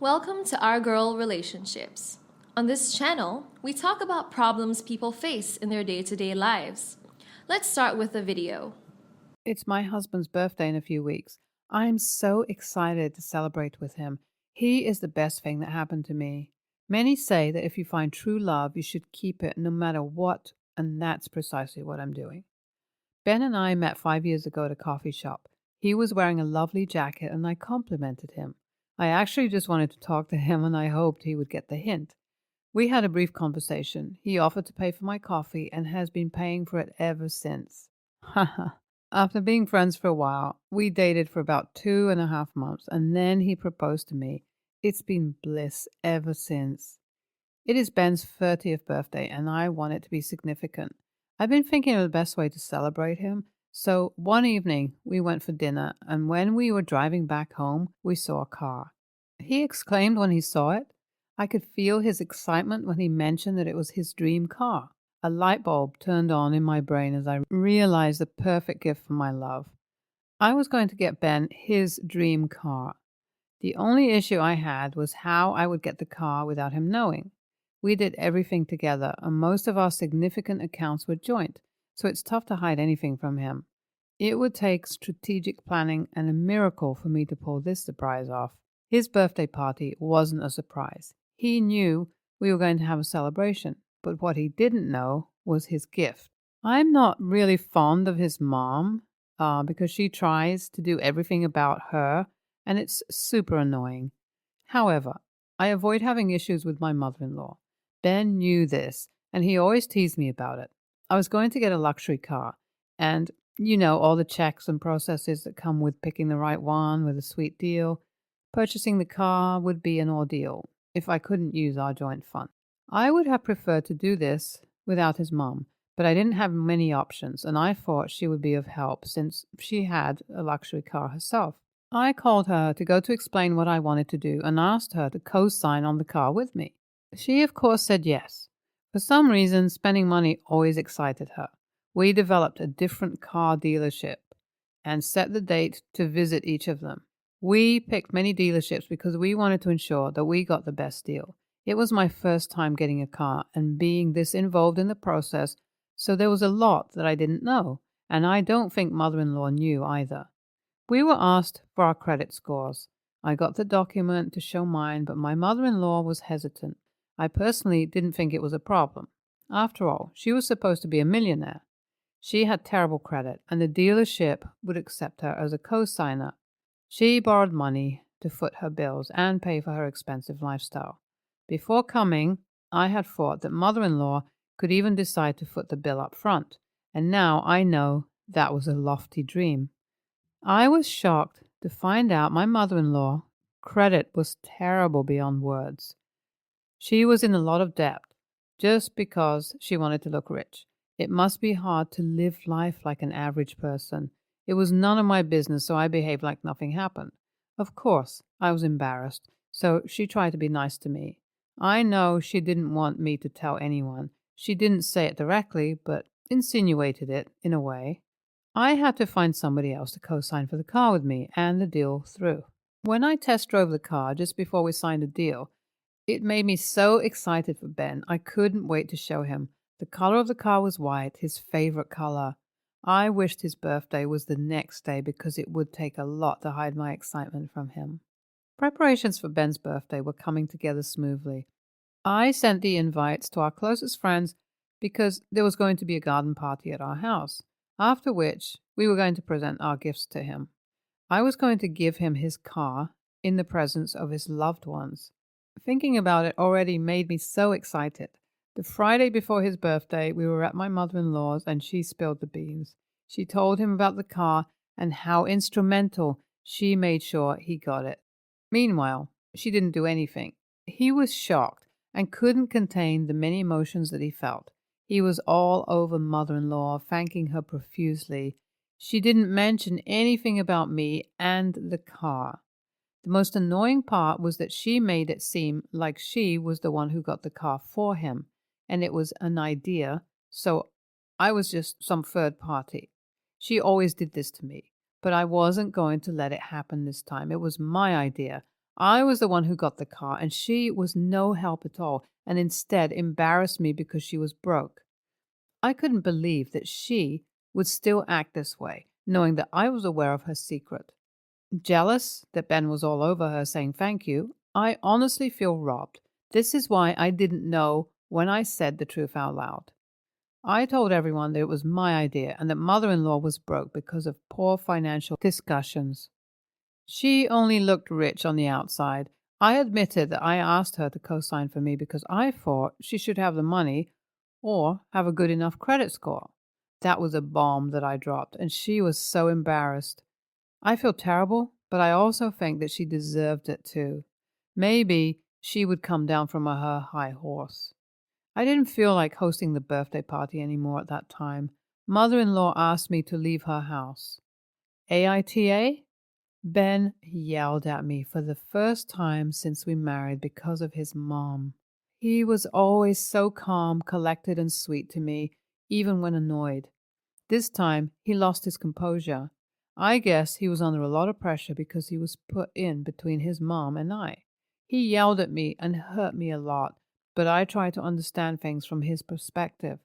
Welcome to Our Girl Relationships. On this channel, we talk about problems people face in their day-to-day lives. Let's start with a video. It's my husband's birthday in a few weeks. I'm so excited to celebrate with him. He is the best thing that happened to me. Many say that if you find true love, you should keep it no matter what, and that's precisely what I'm doing. Ben and I met 5 years ago at a coffee shop. He was wearing a lovely jacket, and I complimented him. I actually just wanted to talk to him, and I hoped he would get the hint. We had a brief conversation. He offered to pay for my coffee and has been paying for it ever since. Haha. After being friends for a while, we dated for about 2.5 months, and then he proposed to me. It's been bliss ever since. It is Ben's 30th birthday, and I want it to be significant. I've been thinking of the best way to celebrate him, so one evening we went for dinner, and when we were driving back home, we saw a car. He exclaimed when he saw it. I could feel his excitement when he mentioned that it was his dream car. A light bulb turned on in my brain as I realized the perfect gift for my love. I was going to get Ben his dream car. The only issue I had was how I would get the car without him knowing. We did everything together, and most of our significant accounts were joint, so it's tough to hide anything from him. It would take strategic planning and a miracle for me to pull this surprise off. His birthday party wasn't a surprise. He knew we were going to have a celebration, but what he didn't know was his gift. I'm not really fond of his mom because she tries to do everything about her, and it's super annoying. However, I avoid having issues with my mother-in-law. Ben knew this, and he always teased me about it. I was going to get a luxury car, and all the checks and processes that come with picking the right one with a sweet deal. Purchasing the car would be an ordeal if I couldn't use our joint fund. I would have preferred to do this without his mom, but I didn't have many options, and I thought she would be of help since she had a luxury car herself. I called her to go to explain what I wanted to do and asked her to co-sign on the car with me. She, of course, said yes. For some reason, spending money always excited her. We developed a different car dealership and set the date to visit each of them. We picked many dealerships because we wanted to ensure that we got the best deal. It was my first time getting a car and being this involved in the process, so there was a lot that I didn't know, and I don't think mother-in-law knew either. We were asked for our credit scores. I got the document to show mine, but my mother-in-law was hesitant. I personally didn't think it was a problem. After all, she was supposed to be a millionaire. She had terrible credit, and the dealership would accept her as a co-signer. She borrowed money to foot her bills and pay for her expensive lifestyle. Before coming, I had thought that mother-in-law could even decide to foot the bill up front, and now I know that was a lofty dream. I was shocked to find out my mother-in-law credit was terrible beyond words. She was in a lot of debt just because she wanted to look rich. It must be hard to live life like an average person. It was none of my business, so I behaved like nothing happened. Of course, I was embarrassed, so she tried to be nice to me. I know she didn't want me to tell anyone. She didn't say it directly, but insinuated it in a way. I had to find somebody else to co-sign for the car with me, and the deal through. When I test drove the car just before we signed a deal, it made me so excited for Ben. I couldn't wait to show him. The color of the car was white, his favorite color. I wished his birthday was the next day because it would take a lot to hide my excitement from him. Preparations for Ben's birthday were coming together smoothly. I sent the invites to our closest friends because there was going to be a garden party at our house, after which we were going to present our gifts to him. I was going to give him his car in the presence of his loved ones. Thinking about it already made me so excited. The Friday before his birthday, we were at my mother-in-law's and she spilled the beans. She told him about the car and how instrumental she made sure he got it. Meanwhile, she didn't do anything. He was shocked and couldn't contain the many emotions that he felt. He was all over mother-in-law, thanking her profusely. She didn't mention anything about me and the car. The most annoying part was that she made it seem like she was the one who got the car for him, and it was an idea, so I was just some third party. She always did this to me. But I wasn't going to let it happen this time. It was my idea. I was the one who got the car, and she was no help at all, and instead embarrassed me because she was broke. I couldn't believe that she would still act this way, knowing that I was aware of her secret. Jealous that Ben was all over her saying thank you, I honestly feel robbed. This is why I didn't know when I said the truth out loud. I told everyone that it was my idea and that mother-in-law was broke because of poor financial discussions. She only looked rich on the outside. I admitted that I asked her to co-sign for me because I thought she should have the money or have a good enough credit score. That was a bomb that I dropped, and she was so embarrassed. I feel terrible, but I also think that she deserved it too. Maybe she would come down from her high horse. I didn't feel like hosting the birthday party anymore at that time. Mother-in-law asked me to leave her house. AITA? Ben yelled at me for the first time since we married because of his mom. He was always so calm, collected, and sweet to me, even when annoyed. This time, he lost his composure. I guess he was under a lot of pressure because he was put in between his mom and I. He yelled at me and hurt me a lot, but I tried to understand things from his perspective.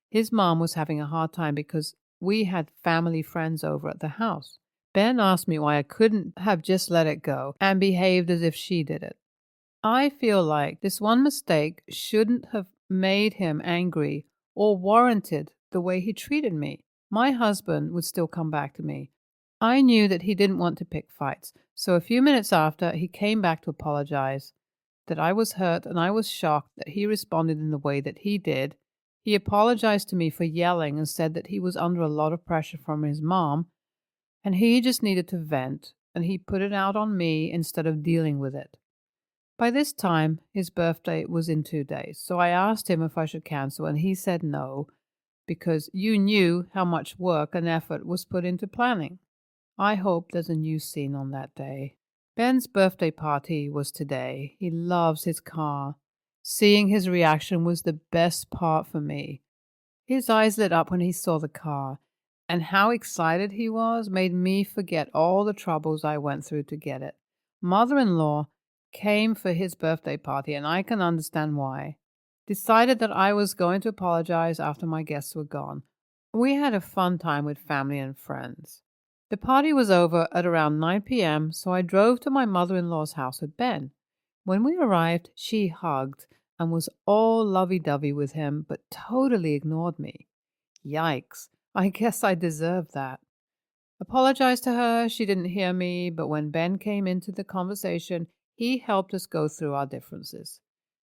His mom was having a hard time because we had family friends over at the house. Ben asked me why I couldn't have just let it go and behaved as if she did it. I feel like this one mistake shouldn't have made him angry or warranted the way he treated me. My husband would still come back to me. I knew that he didn't want to pick fights, so a few minutes after, he came back to apologize. That I was hurt and I was shocked that he responded in the way that he did. He apologized to me for yelling and said that he was under a lot of pressure from his mom and he just needed to vent, and he put it out on me instead of dealing with it. By this time, his birthday was in 2 days, so I asked him if I should cancel, and he said no, because you knew how much work and effort was put into planning. I hope there's a new scene on that day. Ben's birthday party was today. He loves his car. Seeing his reaction was the best part for me. His eyes lit up when he saw the car, and how excited he was made me forget all the troubles I went through to get it. Mother-in-law came for his birthday party, and I can understand why. Decided that I was going to apologize after my guests were gone. We had a fun time with family and friends. The party was over at around 9 p.m., so I drove to my mother-in-law's house with Ben. When we arrived, she hugged and was all lovey-dovey with him, but totally ignored me. Yikes, I guess I deserved that. Apologized to her, she didn't hear me, but when Ben came into the conversation, he helped us go through our differences.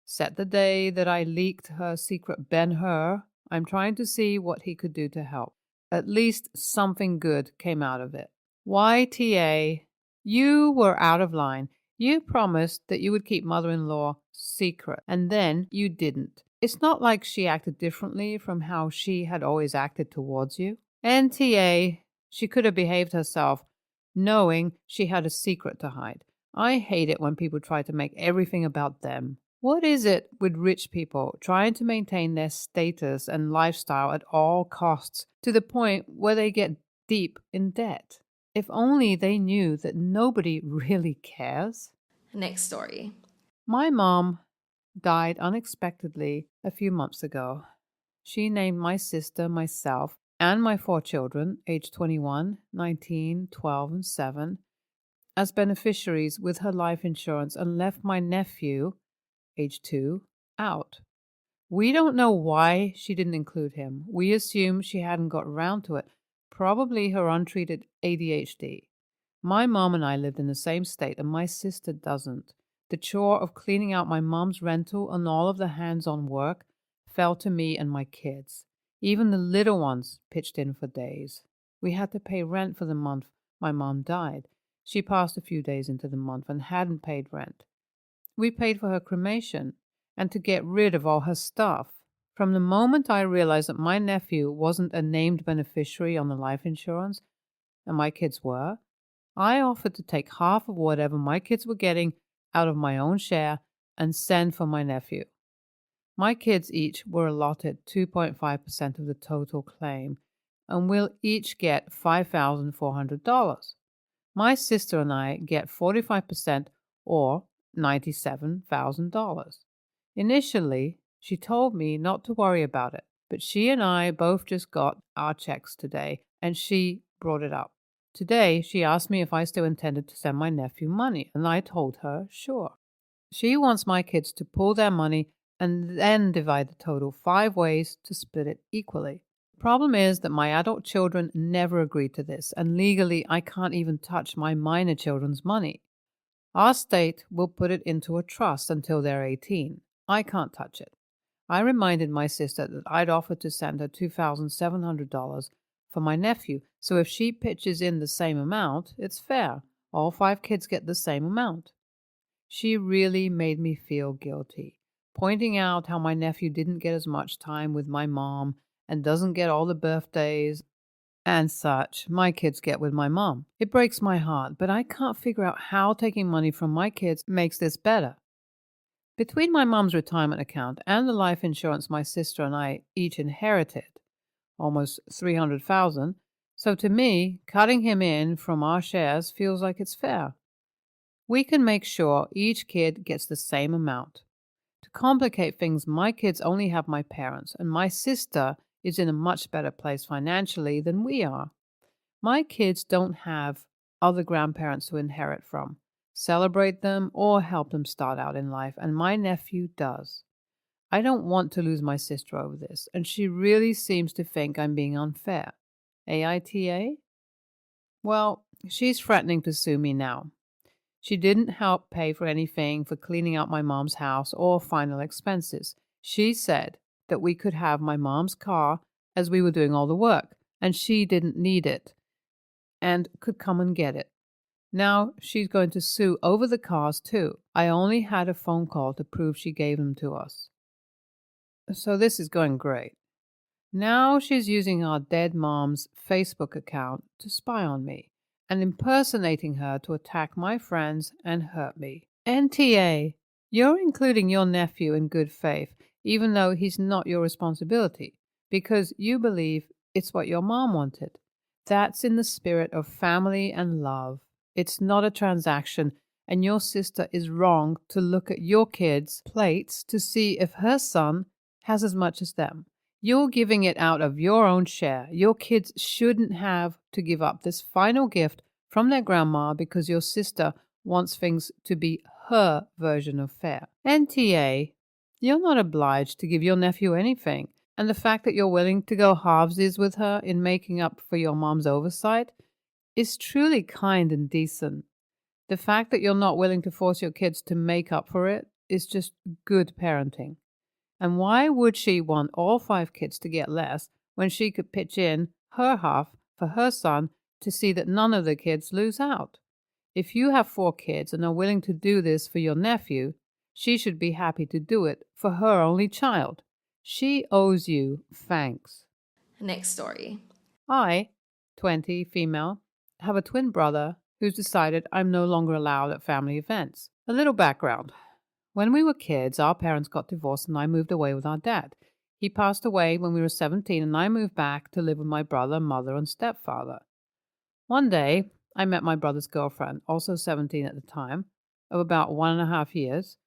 Set the day that I leaked her secret Ben-Hur, I'm trying to see what he could do to help. At least something good came out of it. YTA, you were out of line. You promised that you would keep mother-in-law secret, and then you didn't. It's not like she acted differently from how she had always acted towards you. NTA, she could have behaved herself, knowing she had a secret to hide. I hate it when people try to make everything about them. What is it with rich people trying to maintain their status and lifestyle at all costs to the point where they get deep in debt? If only they knew that nobody really cares. Next story. My mom died unexpectedly a few months ago. She named my sister, myself, and my 4 children, aged 21, 19, 12, and 7, as beneficiaries with her life insurance and left my nephew, age 2, out. We don't know why she didn't include him. We assume she hadn't got around to it, probably her untreated ADHD. My mom and I lived in the same state, and my sister doesn't. The chore of cleaning out my mom's rental and all of the hands-on work fell to me and my kids. Even the little ones pitched in for days. We had to pay rent for the month my mom died. She passed a few days into the month and hadn't paid rent. We paid for her cremation and to get rid of all her stuff. From the moment I realized that my nephew wasn't a named beneficiary on the life insurance, and my kids were, I offered to take half of whatever my kids were getting out of my own share and send for my nephew. My kids each were allotted 2.5% of the total claim, and we'll each get $5,400. My sister and I get 45% or $97,000. Initially, she told me not to worry about it, but she and I both just got our checks today, and she brought it up. Today, she asked me if I still intended to send my nephew money, and I told her sure. She wants my kids to pool their money and then divide the total 5 ways to split it equally. The problem is that my adult children never agreed to this, and legally I can't even touch my minor children's money. Our state will put it into a trust until they're 18. I can't touch it. I reminded my sister that I'd offered to send her $2,700 for my nephew, so if she pitches in the same amount, it's fair. All 5 kids get the same amount. She really made me feel guilty, pointing out how my nephew didn't get as much time with my mom and doesn't get all the birthdays and such my kids get with my mom. It breaks my heart, but I can't figure out how taking money from my kids makes this better. Between my mom's retirement account and the life insurance my sister and I each inherited, almost $300,000, so to me, cutting him in from our shares feels like it's fair. We can make sure each kid gets the same amount. To complicate things, my kids only have my parents, and my sister is in a much better place financially than we are. My kids don't have other grandparents to inherit from, celebrate them, or help them start out in life, and my nephew does. I don't want to lose my sister over this, and she really seems to think I'm being unfair. AITA? Well, she's threatening to sue me now. She didn't help pay for anything for cleaning out my mom's house or final expenses. She said that we could have my mom's car as we were doing all the work, and she didn't need it and could come and get it. Now she's going to sue over the cars too. I only had a phone call to prove she gave them to us. So this is going great. Now she's using our dead mom's Facebook account to spy on me and impersonating her to attack my friends and hurt me. NTA, you're including your nephew in good faith, even though he's not your responsibility, because you believe it's what your mom wanted. That's in the spirit of family and love. It's not a transaction, and your sister is wrong to look at your kids' plates to see if her son has as much as them. You're giving it out of your own share. Your kids shouldn't have to give up this final gift from their grandma because your sister wants things to be her version of fair. NTA, you're not obliged to give your nephew anything, and the fact that you're willing to go halvesies with her in making up for your mom's oversight is truly kind and decent. The fact that you're not willing to force your kids to make up for it is just good parenting. And why would she want all 5 kids to get less when she could pitch in her half for her son to see that none of the kids lose out? If you have 4 kids and are willing to do this for your nephew, she should be happy to do it for her only child. She owes you thanks. Next story. I, 20, female, have a twin brother who's decided I'm no longer allowed at family events. A little background. When we were kids, our parents got divorced and I moved away with our dad. He passed away when we were 17 and I moved back to live with my brother, mother, and stepfather. One day, I met my brother's girlfriend, also 17 at the time, of about 1.5 years.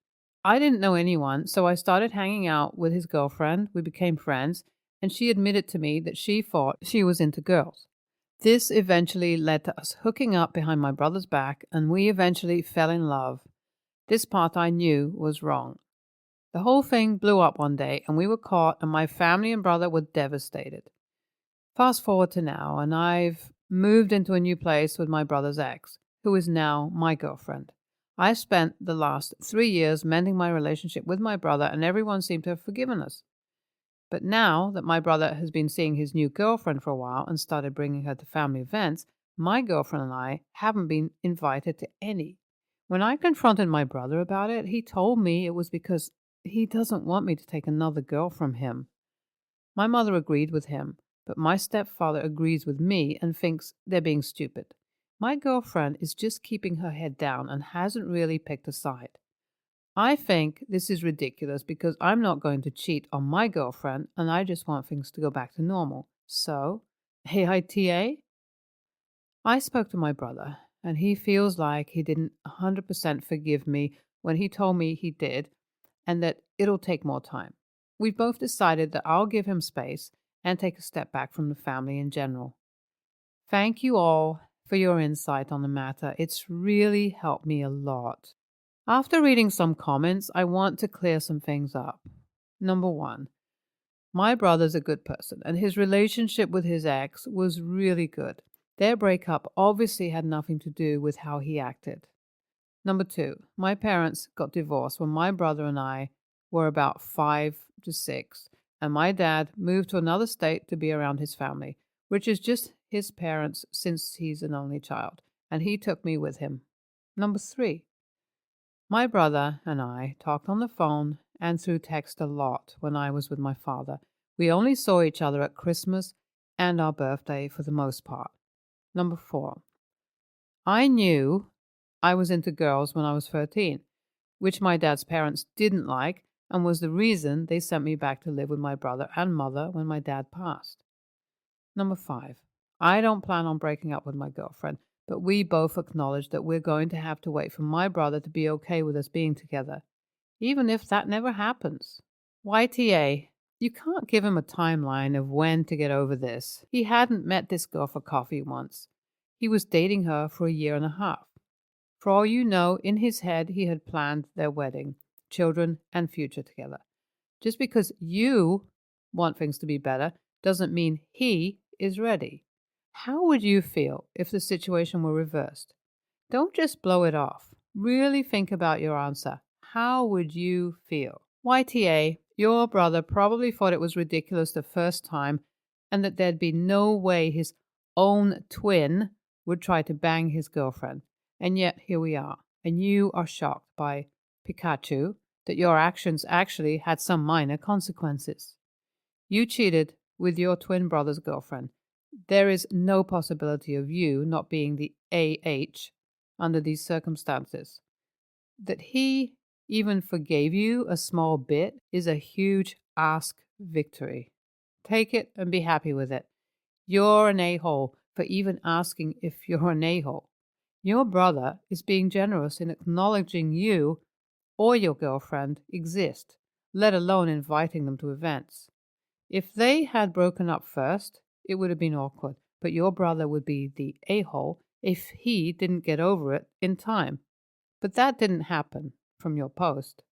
I didn't know anyone, so I started hanging out with his girlfriend. We became friends, and she admitted to me that she thought she was into girls. This eventually led to us hooking up behind my brother's back, and we eventually fell in love. This part I knew was wrong. The whole thing blew up one day, and we were caught, and my family and brother were devastated. Fast forward to now, and I've moved into a new place with my brother's ex, who is now my girlfriend. I spent the last 3 years mending my relationship with my brother, and everyone seemed to have forgiven us. But now that my brother has been seeing his new girlfriend for a while and started bringing her to family events, my girlfriend and I haven't been invited to any. When I confronted my brother about it, he told me it was because he doesn't want me to take another girl from him. My mother agreed with him, but my stepfather agrees with me and thinks they're being stupid. My girlfriend is just keeping her head down and hasn't really picked a side. I think this is ridiculous because I'm not going to cheat on my girlfriend and I just want things to go back to normal. So, AITA? I spoke to my brother, and he feels like he didn't 100% forgive me when he told me he did, and that it'll take more time. We've both decided that I'll give him space and take a step back from the family in general. Thank you all for your insight on the matter. It's really helped me a lot. After reading some comments, I want to clear some things up. Number one, my brother's a good person, and his relationship with his ex was really good. Their breakup obviously had nothing to do with how he acted. Number two, my parents got divorced when my brother and I were about 5 to 6, and my dad moved to another state to be around his family, which is just his parents since he's an only child, and he took me with him. Number three, my brother and I talked on the phone and through text a lot when I was with my father. We only saw each other at Christmas and our birthday for the most part. Number four, I knew I was into girls when I was 13, which my dad's parents didn't like and was the reason they sent me back to live with my brother and mother when my dad passed. Number five, I don't plan on breaking up with my girlfriend, but we both acknowledge that we're going to have to wait for my brother to be okay with us being together, even if that never happens. YTA, you can't give him a timeline of when to get over this. He hadn't met this girl for coffee once. He was dating her for a year and a half. For all you know, in his head, he had planned their wedding, children, and future together. Just because you want things to be better doesn't mean he is ready. How would you feel if the situation were reversed? Don't just blow it off. Really think about your answer. How would you feel? YTA, your brother probably thought it was ridiculous the first time and that there'd be no way his own twin would try to bang his girlfriend. And yet here we are, and you are shocked by Pikachu that your actions actually had some minor consequences. You cheated with your twin brother's girlfriend. There is no possibility of you not being the AH under these circumstances. That he even forgave you a small bit is a huge ask victory. Take it and be happy with it. You're an a-hole for even asking if you're an a-hole. Your brother is being generous in acknowledging you or your girlfriend exist, let alone inviting them to events. If they had broken up first, it would have been awkward, but your brother would be the a-hole if he didn't get over it in time. But that didn't happen from your post.